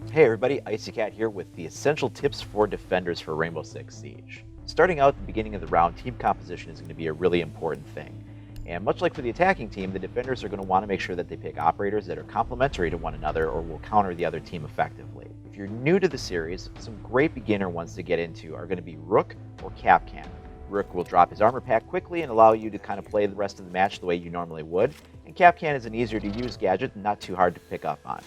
Hey everybody, Iceycat here with the essential tips for defenders for Rainbow Six Siege. Starting out at the beginning of the round, team composition is going to be a really important thing. And much like for the attacking team, the defenders are going to want to make sure that they pick operators that are complementary to one another or will counter the other team effectively. If you're new to the series, some great beginner ones to get into are going to be Rook or Capcan. Rook will drop his armor pack quickly and allow you to kind of play the rest of the match the way you normally would, and Capcan is an easier to use gadget and not too hard to pick up on.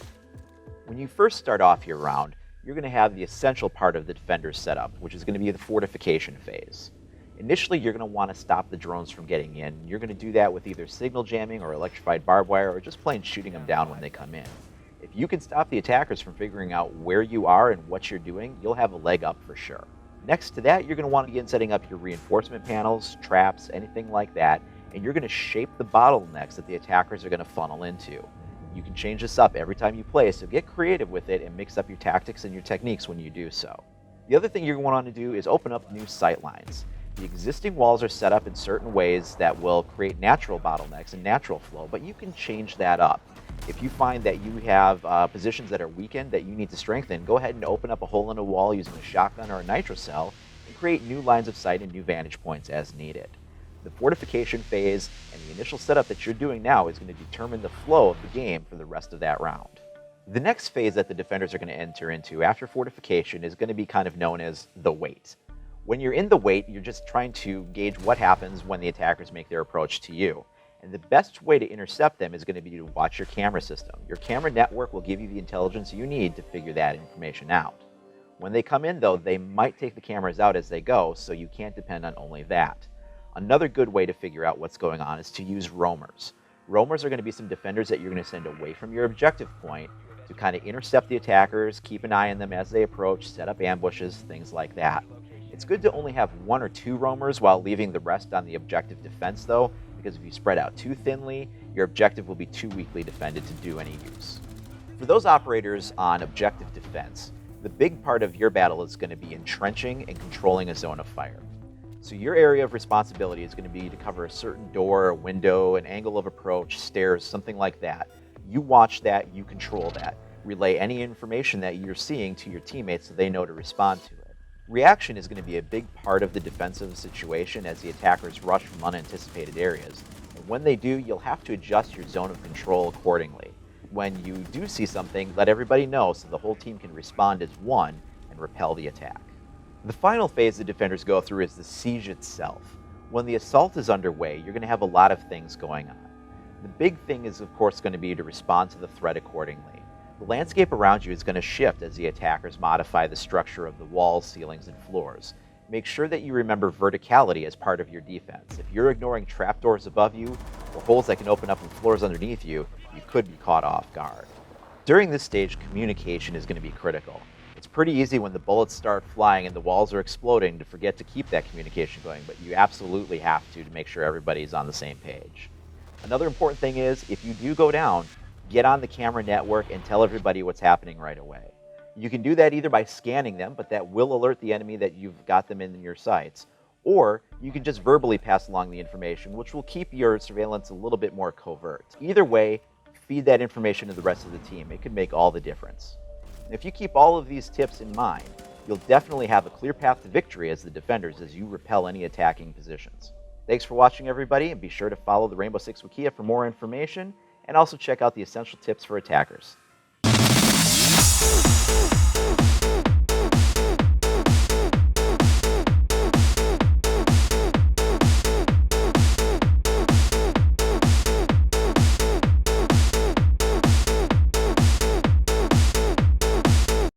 When you first start off your round, you're going to have the essential part of the defender's setup, which is going to be the fortification phase. Initially, you're going to want to stop the drones from getting in. You're going to do that with either signal jamming or electrified barbed wire or just plain shooting them down when they come in. If you can stop the attackers from figuring out where you are and what you're doing, you'll have a leg up for sure. Next to that, you're going to want to begin setting up your reinforcement panels, traps, anything like that, and you're going to shape the bottlenecks that the attackers are going to funnel into. You can change this up every time you play, so get creative with it and mix up your tactics and your techniques when you do so. The other thing you're going to want to do is open up new sight lines. The existing walls are set up in certain ways that will create natural bottlenecks and natural flow, but you can change that up. If you find that you have positions that are weakened that you need to strengthen, go ahead and open up a hole in a wall using a shotgun or a nitro cell and create new lines of sight and new vantage points as needed. The fortification phase and the initial setup that you're doing now is going to determine the flow of the game for the rest of that round. The next phase that the defenders are going to enter into after fortification is going to be kind of known as the wait. When you're in the wait, you're just trying to gauge what happens when the attackers make their approach to you. And the best way to intercept them is going to be to watch your camera system. Your camera network will give you the intelligence you need to figure that information out. When they come in, though, they might take the cameras out as they go, so you can't depend on only that. Another good way to figure out what's going on is to use roamers. Roamers are going to be some defenders that you're going to send away from your objective point to kind of intercept the attackers, keep an eye on them as they approach, set up ambushes, things like that. It's good to only have one or two roamers while leaving the rest on the objective defense though, because if you spread out too thinly, your objective will be too weakly defended to do any use. For those operators on objective defense, the big part of your battle is going to be entrenching and controlling a zone of fire. So your area of responsibility is going to be to cover a certain door, a window, an angle of approach, stairs, something like that. You watch that, you control that. Relay any information that you're seeing to your teammates so they know to respond to it. Reaction is going to be a big part of the defensive situation as the attackers rush from unanticipated areas. And when they do, you'll have to adjust your zone of control accordingly. When you do see something, let everybody know so the whole team can respond as one and repel the attack. The final phase the defenders go through is the siege itself. When the assault is underway, you're going to have a lot of things going on. The big thing is, of course, going to be to respond to the threat accordingly. The landscape around you is going to shift as the attackers modify the structure of the walls, ceilings, and floors. Make sure that you remember verticality as part of your defense. If you're ignoring trapdoors above you or holes that can open up in floors underneath you, you could be caught off guard. During this stage, communication is going to be critical. It's pretty easy when the bullets start flying and the walls are exploding to forget to keep that communication going, but you absolutely have to make sure everybody's on the same page. Another important thing is, if you do go down, get on the camera network and tell everybody what's happening right away. You can do that either by scanning them, but that will alert the enemy that you've got them in your sights, or you can just verbally pass along the information, which will keep your surveillance a little bit more covert. Either way, feed that information to the rest of the team. It could make all the difference. If you keep all of these tips in mind, you'll definitely have a clear path to victory as the defenders as you repel any attacking positions. Thanks for watching, everybody, and be sure to follow the Rainbow Six Wikia for more information, and also check out the essential tips for attackers.